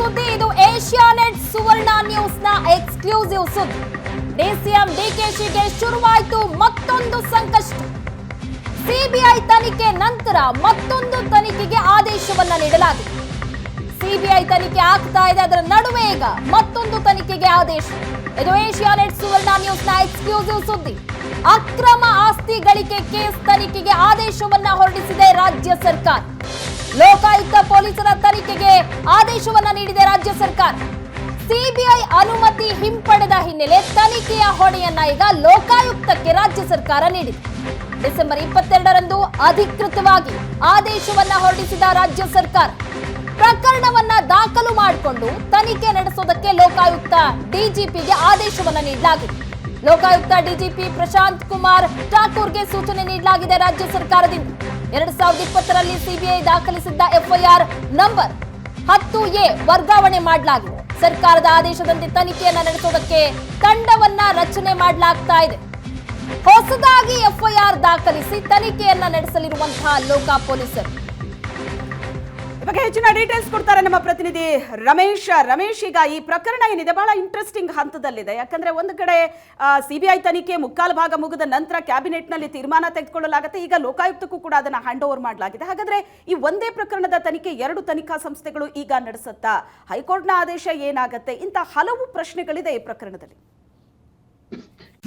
ಸುದ್ದಿ. ಇದು ಏಷ್ಯಾನೆಟ್ ಸುವರ್ಣ ನ್ಯೂಸ್ ನ ಎಕ್ಸ್ಕ್ಲೂಸಿವ್ ಸುದ್ದಿ. ಡಿಸಿಎಂ ಡಿಕೆಶಿಗೆ ಶುರುವಾಯಿತು ಮತ್ತೊಂದು ಸಂಕಷ್ಟ. ಸಿಬಿಐ ತನಿಖೆ ನಂತರ ಮತ್ತೊಂದು ತನಿಖೆಗೆ ಆದೇಶವನ್ನ ನೀಡಲಾಗಿದೆ. ಸಿಬಿಐ ತನಿಖೆ ಆಗ್ತಾ ಇದೆ, ಅದರ ನಡುವೆ ಈಗ ಮತ್ತೊಂದು ತನಿಖೆಗೆ ಆದೇಶ. ಇದು ಏಷ್ಯಾನೆಟ್ ಸುವರ್ಣ ನ್ಯೂಸ್ ನ ಎಕ್ಸ್ಕ್ಲೂಸಿವ್ ಸುದ್ದಿ. ಅಕ್ರಮ ಆಸ್ತಿ ಗಳಿಕೆ ಕೇಸ್ ತನಿಖೆಗೆ ಆದೇಶವನ್ನ ಹೊರಡಿಸಿದೆ ರಾಜ್ಯ ಸರ್ಕಾರ. ಲೋಕಾಯುಕ್ತ ಪೊಲೀಸರ ತನಿಖೆಗೆ ಆದೇಶವನ್ನ ನೀಡಿದೆ ರಾಜ್ಯ ಸರ್ಕಾರ. ಸಿಬಿಐ ಅನುಮತಿ ಹಿಂಪಡೆದ ಹಿನ್ನೆಲೆ ತನಿಖೆಯ ಹೊಣೆಯನ್ನ ಈಗ ಲೋಕಾಯುಕ್ತಕ್ಕೆ ರಾಜ್ಯ ಸರ್ಕಾರ ನೀಡಿದೆ. ಡಿಸೆಂಬರ್ 22ರಂದು ಅಧಿಕೃತವಾಗಿ ಆದೇಶವನ್ನ ಹೊರಡಿಸಿದ ರಾಜ್ಯ ಸರ್ಕಾರ ಪ್ರಕರಣವನ್ನ ದಾಖಲು ಮಾಡಿಕೊಂಡು ತನಿಖೆ ನಡೆಸೋದಕ್ಕೆ ಲೋಕಾಯುಕ್ತ ಡಿಜಿಪಿಗೆ ಆದೇಶವನ್ನ ನೀಡಲಾಗಿದೆ. ಲೋಕಾಯುಕ್ತ ಡಿಜಿಪಿ ಪ್ರಶಾಂತ್ ಕುಮಾರ್ ಠಾಕೂರ್ಗೆ ಸೂಚನೆ ನೀಡಲಾಗಿದೆ ರಾಜ್ಯ ಸರ್ಕಾರದಿಂದ. 2020ರಲ್ಲಿ ಸಿಬಿಐ ದಾಖಲಿಸಿದ್ದ ಎಫ್ಐಆರ್ ನಂಬರ್ 10A ವರ್ಗಾವಣೆ ಮಾಡಲಾಗಿದೆ. ಸರ್ಕಾರದ ಆದೇಶದಂತೆ ತನಿಖೆಯನ್ನ ನಡೆಸೋದಕ್ಕೆ ತಂಡವನ್ನ ರಚನೆ ಮಾಡಲಾಗ್ತಾ ಇದೆ. ಹೊಸದಾಗಿ ಎಫ್ಐಆರ್ ದಾಖಲಿಸಿ ತನಿಖೆಯನ್ನ ನಡೆಸಲಿರುವಂತಹ ಲೋಕ ಪೊಲೀಸರು. ಬಗ್ಗೆ ಹೆಚ್ಚಿನ ಡೀಟೇಲ್ಸ್ ಕೊಡ್ತಾರೆ ನಮ್ಮ ಪ್ರತಿನಿಧಿ ರಮೇಶ್. ಈಗ ಈ ಪ್ರಕರಣ ಏನಿದೆ ಬಹಳ ಇಂಟ್ರೆಸ್ಟಿಂಗ್ ಹಂತದಲ್ಲಿದೆ. ಯಾಕಂದ್ರೆ ಒಂದು ಕಡೆ ಸಿಬಿಐ ತನಿಖೆ ಮುಕ್ಕಾಲು ಭಾಗ ಮುಗಿದ ನಂತರ ಕ್ಯಾಬಿನೆಟ್ನಲ್ಲಿ ತೀರ್ಮಾನ ತೆಗೆದುಕೊಳ್ಳಲಾಗುತ್ತೆ. ಈಗ ಲೋಕಾಯುಕ್ತಕ್ಕೂ ಕೂಡ ಅದನ್ನ ಹ್ಯಾಂಡ್ ಓವರ್ ಮಾಡಲಾಗಿದೆ. ಹಾಗಾದ್ರೆ ಈ ಒಂದೇ ಪ್ರಕರಣದ ತನಿಖೆ 2 ತನಿಖಾ ಸಂಸ್ಥೆಗಳು ಈಗ ನಡೆಸುತ್ತಾ? ಹೈಕೋರ್ಟ್ನ ಆದೇಶ ಏನಾಗುತ್ತೆ? ಇಂಥ ಹಲವು ಪ್ರಶ್ನೆಗಳಿದೆ ಈ ಪ್ರಕರಣದಲ್ಲಿ.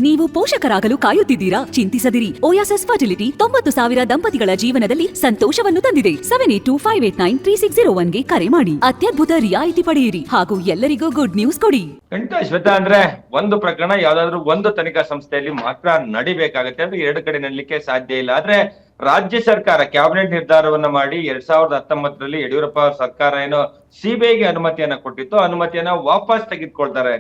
ನೀವು ಪೋಷಕರಾಗಲು ಕಾಯುತ್ತಿದ್ದೀರಾ? ಚಿಂತಿಸದಿರಿ. ಓಯಾಸಿಸ್ ಫರ್ಟಿಲಿಟಿ 90,000 ದಂಪತಿಗಳ ಜೀವನದಲ್ಲಿ ಸಂತೋಷವನ್ನು ತಂದಿದೆ. 7825893601ಗೆ ಕರೆ ಮಾಡಿ. ಅತ್ಯದ್ಭುತ ರಿಯಾಯಿತಿ ಪಡೆಯಿರಿ ಹಾಗೂ ಎಲ್ಲರಿಗೂ ಗುಡ್ ನ್ಯೂಸ್ ಕೊಡಿ. ಶ್ವೇತಾ, ಅಂದ್ರೆ ಒಂದು ಪ್ರಕರಣ ಯಾವ್ದಾದ್ರು ಒಂದು ತನಿಖಾ ಸಂಸ್ಥೆಯಲ್ಲಿ ಮಾತ್ರ ನಡಿಬೇಕಾಗತ್ತೆ, ಅಂದ್ರೆ 2 ಕಡೆ ನಡಲಿಕ್ಕೆ ಸಾಧ್ಯ ಇಲ್ಲ. ಆದ್ರೆ ರಾಜ್ಯ ಸರ್ಕಾರ ಕ್ಯಾಬಿನೆಟ್ ನಿರ್ಧಾರವನ್ನ ಮಾಡಿ 2019ರಲ್ಲಿ ಯಡಿಯೂರಪ್ಪ ಸರ್ಕಾರ ಏನೋ ಸಿಬಿಐಗೆ ಅನುಮತಿಯನ್ನ ಕೊಟ್ಟಿತ್ತು, ಅನುಮತಿಯನ್ನ ವಾಪಸ್ ತೆಗೆದುಕೊಳ್ತಾರೆ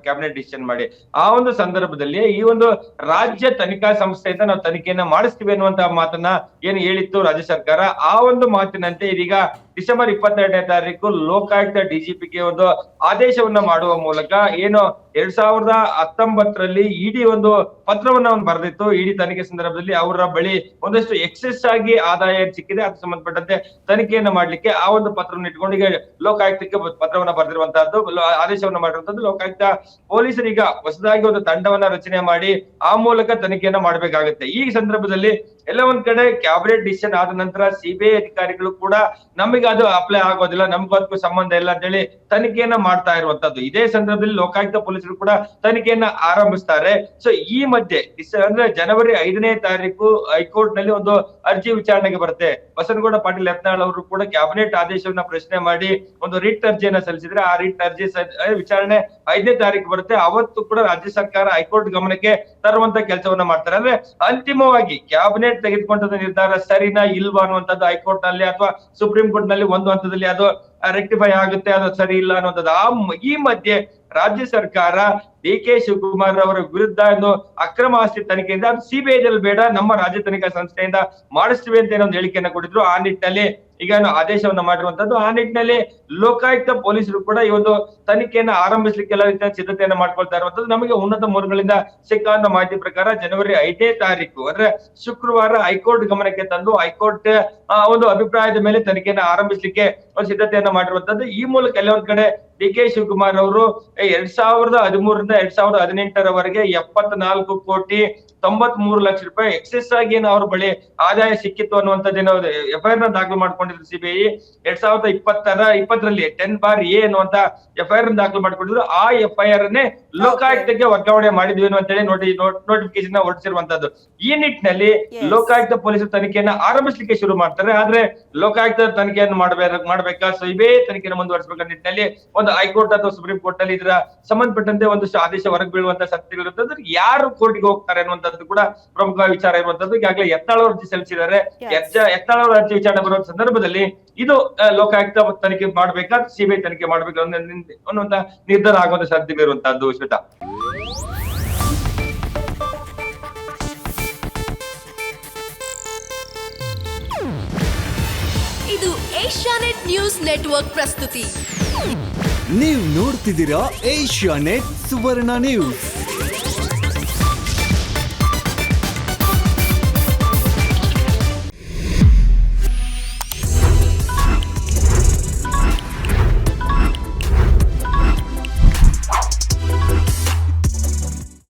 ಕ್ಯಾಬಿನೆಟ್ ಡಿಸಿಷನ್ ಮಾಡಿ. ಆ ಒಂದು ಸಂದರ್ಭದಲ್ಲಿ ಈ ಒಂದು ರಾಜ್ಯ ತನಿಖಾ ಸಂಸ್ಥೆಯಿಂದ ನಾವು ತನಿಖೆಯನ್ನ ಮಾಡಿಸ್ತೀವಿ ಅನ್ನುವಂತಹ ಮಾತನ್ನ ಏನು ಹೇಳಿತ್ತು ರಾಜ್ಯ ಸರ್ಕಾರ, ಆ ಒಂದು ಮಾತಿನಂತೆ ಇದೀಗ ಡಿಸೆಂಬರ್ 22ನೇ ತಾರೀಕು ಲೋಕಾಯುಕ್ತ ಡಿಜಿಪಿಗೆ ಒಂದು ಆದೇಶವನ್ನ ಮಾಡುವ ಮೂಲಕ ಏನು 2019ರಲ್ಲಿ ಇಡಿ ಒಂದು ಪತ್ರವನ್ನ ಬರೆದಿತ್ತು. ಇಡಿ ತನಿಖೆ ಸಂದರ್ಭದಲ್ಲಿ ಅವರ ಬಳಿ ಒಂದಷ್ಟು ಎಕ್ಸೆಸ್ ಆಗಿ ಆದಾಯ ಸಿಕ್ಕಿದೆ, ಅದಕ್ಕೆ ಸಂಬಂಧಪಟ್ಟಂತೆ ತನಿಖೆಯನ್ನ ಮಾಡ್ಲಿಕ್ಕೆ ಆ ಒಂದು ಪತ್ರವನ್ನು ಇಟ್ಕೊಂಡು ಈಗ ಲೋಕಾಯುಕ್ತಕ್ಕೆ ಪತ್ರವನ್ನ ಬರೆದಿರುವಂತಹದ್ದು, ಆದೇಶವನ್ನ ಮಾಡಿರುವಂತದ್ದು. ಲೋಕಾಯುಕ್ತ ಪೊಲೀಸರೀಗ ಹೊಸದಾಗಿ ಒಂದು ತಂಡವನ್ನ ರಚನೆ ಮಾಡಿ ಆ ಮೂಲಕ ತನಿಖೆಯನ್ನ ಮಾಡ್ಬೇಕಾಗುತ್ತೆ. ಈ ಸಂದರ್ಭದಲ್ಲಿ ಎಲ್ಲ ಒಂದ್ ಕಡೆ ಕ್ಯಾಬಿನೆಟ್ ಡಿಸಿಷನ್ ಆದ ನಂತರ ಸಿಬಿಐ ಅಧಿಕಾರಿಗಳು ಕೂಡ ನಮಗೆ ಅದು ಅಪ್ಲೈ ಆಗೋದಿಲ್ಲ, ನಮ್ಗೂ ಅದಕ್ಕೂ ಸಂಬಂಧ ಇಲ್ಲ ಅಂತ ಹೇಳಿ ತನಿಖೆಯನ್ನ ಮಾಡ್ತಾ ಇರುವಂತದ್ದು. ಇದೇ ಸಂದರ್ಭದಲ್ಲಿ ಲೋಕಾಯುಕ್ತ ಪೊಲೀಸರು ಕೂಡ ತನಿಖೆಯನ್ನ ಆರಂಭಿಸ್ತಾರೆ. ಸೊ ಈ ಮಧ್ಯೆ ಅಂದ್ರೆ ಜನವರಿ 5ನೇ ತಾರೀಕು ಹೈಕೋರ್ಟ್ ನಲ್ಲಿ ಒಂದು ಅರ್ಜಿ ವಿಚಾರಣೆಗೆ ಬರುತ್ತೆ. ಬಸನಗೌಡ ಪಾಟೀಲ್ ಯತ್ನಾಳ್ ಅವರು ಕೂಡ ಕ್ಯಾಬಿನೆಟ್ ಆದೇಶವನ್ನ ಪ್ರಶ್ನೆ ಮಾಡಿ ಒಂದು ರಿಟ್ ಅರ್ಜಿಯನ್ನ ಸಲ್ಲಿಸಿದ್ರೆ, ಆ ರಿಟ್ ಅರ್ಜಿ ವಿಚಾರಣೆ 5ನೇ ತಾರೀಕು ಬರುತ್ತೆ. ಅವತ್ತು ಕೂಡ ರಾಜ್ಯ ಸರ್ಕಾರ ಹೈಕೋರ್ಟ್ ಗಮನಕ್ಕೆ ತರುವಂತ ಕೆಲಸವನ್ನ ಮಾಡ್ತಾರೆ. ಅಂದ್ರೆ ಅಂತಿಮವಾಗಿ ಕ್ಯಾಬಿನೆಟ್ ತೆಗೆದುಕೊಂಡ ನಿರ್ಧಾರ ಸರಿನಾ ಇಲ್ವಾ ಅನ್ನುವಂಥದ್ದು ಹೈಕೋರ್ಟ್ ನಲ್ಲಿ ಅಥವಾ ಸುಪ್ರೀಂ ಕೋರ್ಟ್ ನಲ್ಲಿ ಒಂದು ಹಂತದಲ್ಲಿ ಅದು ರೆಕ್ಟಿಫೈ ಆಗುತ್ತೆ, ಅದು ಸರಿ ಇಲ್ಲ ಅನ್ನುವಂಥದ್ದು. ಈ ಮಧ್ಯೆ ರಾಜ್ಯ ಸರ್ಕಾರ ಡಿ.ಕೆ. ಶಿವಕುಮಾರ್ ಅವರ ವಿರುದ್ಧ ಒಂದು ಅಕ್ರಮ ಆಸ್ತಿ ತನಿಖೆಯಿಂದ ಅದು ಸಿಬಿಐದಲ್ಲಿ ಬೇಡ, ನಮ್ಮ ರಾಜ್ಯ ತನಿಖಾ ಸಂಸ್ಥೆಯಿಂದ ಮಾಡಿಸ್ತೀವಿ ಅಂತ ಏನೋ ಒಂದು ಹೇಳಿಕೆಯನ್ನ ಕೊಟ್ಟಿದ್ರು. ಆ ನಿಟ್ಟಿನಲ್ಲಿ ಈಗ ಆದೇಶವನ್ನ ಮಾಡಿರುವಂತದ್ದು. ಆ ನಿಟ್ಟಿನಲ್ಲಿ ಲೋಕಾಯುಕ್ತ ಪೊಲೀಸರು ಕೂಡ ಈ ಒಂದು ತನಿಖೆಯನ್ನ ಆರಂಭಿಸಲಿಕ್ಕೆ ಎಲ್ಲ ರೀತಿಯ ಸಿದ್ಧತೆಯನ್ನ ಮಾಡ್ಕೊಳ್ತಾ ಇರುವಂತದ್ದು. ನಮಗೆ ಉನ್ನತ ಮೂಲಗಳಿಂದ ಸಿಕ್ಕಂತ ಮಾಹಿತಿ ಪ್ರಕಾರ ಜನವರಿ 5ನೇ ತಾರೀಕು ಅಂದ್ರೆ ಶುಕ್ರವಾರ ಹೈಕೋರ್ಟ್ ಗಮನಕ್ಕೆ ತಂದು ಹೈಕೋರ್ಟ್ ಒಂದು ಅಭಿಪ್ರಾಯದ ಮೇಲೆ ತನಿಖೆಯನ್ನ ಆರಂಭಿಸಲಿಕ್ಕೆ ಒಂದು ಸಿದ್ಧತೆಯನ್ನ ಮಾಡಿರುವಂತದ್ದು. ಈ ಮೂಲಕ ಎಲ್ಲ ಒಂದ್ ಕಡೆ ಡಿ.ಕೆ. ಶಿವಕುಮಾರ್ ಅವರು 2013ರಿಂದ 2018ರವರೆಗೆ 74,93,00,000 ಎಕ್ಸೆಸ್ ಆಗಿ ಏನೋ ಅವ್ರ ಬಳಿ ಆದಾಯ ಸಿಕ್ಕಿತ್ತು ಅನ್ನುವಂಥದ್ದೇನೋ ಎಫ್ಐಆರ್ ನ ದಾಖಲು ಮಾಡ್ಕೊಂಡಿದ್ರು ಸಿಬಿಐ. 2020ರಲ್ಲಿ 10(a) ಅನ್ನುವಂತ ಎಫ್ಐಆರ್ ದಾಖಲು ಮಾಡ್ಕೊಂಡಿದ್ರು. ಆ ಎಫ್ಐಆರ್ ಅನ್ನೇ ಲೋಕಾಯುಕ್ತಕ್ಕೆ ವರ್ಗಾವಣೆ ಮಾಡಿದ್ವಿ ಅಂತೇಳಿ ನೋಟಿಫಿಕೇಶನ್ ಹೊರಡಿಸಿರುವಂತದ್ದು. ಈ ನಿಟ್ಟಿನಲ್ಲಿ ಲೋಕಾಯುಕ್ತ ಪೊಲೀಸರು ತನಿಖೆಯನ್ನ ಆರಂಭಿಸಲಿಕ್ಕೆ ಶುರು ಮಾಡ್ತಾರೆ. ಆದ್ರೆ ಲೋಕಾಯುಕ್ತ ತನಿಖೆಯನ್ನು ಮಾಡ್ಬೇಕಾ ಸಿಬಿಐ ತನಿಖೆಯನ್ನು ಮುಂದುವರಿಸಬೇಕ ನಿಟ್ಟಿನಲ್ಲಿ ಒಂದು ಹೈಕೋರ್ಟ್ ಅಥವಾ ಸುಪ್ರೀಂ ಕೋರ್ಟ್ ನಲ್ಲಿ ಇದರ ಸಂಬಂಧಪಟ್ಟಂತೆ ಒಂದಷ್ಟು ಆದೇಶ ಹೊರಗೆ ಬೀಳುವಂತ ಸಾಧ್ಯತೆಗಳಿರುತ್ತದೆ. ಯಾರು ಕೋರ್ಟ್ಗೆ ಹೋಗ್ತಾರೆ ಅನ್ನುವಂಥದ್ದು ಕೂಡ ಪ್ರಮುಖ ವಿಚಾರ ಇರುವಂತದ್ದು. ಈಗಾಗಲೇ ಯತ್ನಾಳ್ ಅವರು ಅರ್ಜಿ ಸಲ್ಲಿಸಿದ್ದಾರೆ. ಯತ್ನಾಳ್ ಅವರ ಅರ್ಜಿ ವಿಚಾರಣೆ ಬರುವ ಸಂದರ್ಭದಲ್ಲಿ ಇದು ಲೋಕಾಯುಕ್ತ ತನಿಖೆ ಮಾಡ್ಬೇಕಾ ಸಿಬಿಐ ತನಿಖೆ ಮಾಡ್ಬೇಕು ಅನ್ನುವಂತ ನಿರ್ಧಾರ ಆಗುವಂತ ಸಾಧ್ಯತೆ ಇರುವಂತಹದ್ದು. ಶ್ವೇತಾ, ಇದು ಏಷ್ಯಾನೆಟ್ ನ್ಯೂಸ್ ನೆಟ್ವರ್ಕ್ ಪ್ರಸ್ತುತಿ. ನೀವು ನೋಡ್ತಿದ್ದೀರಾ ಏಷ್ಯಾನೆಟ್ ಸುವರ್ಣ ನ್ಯೂಸ್.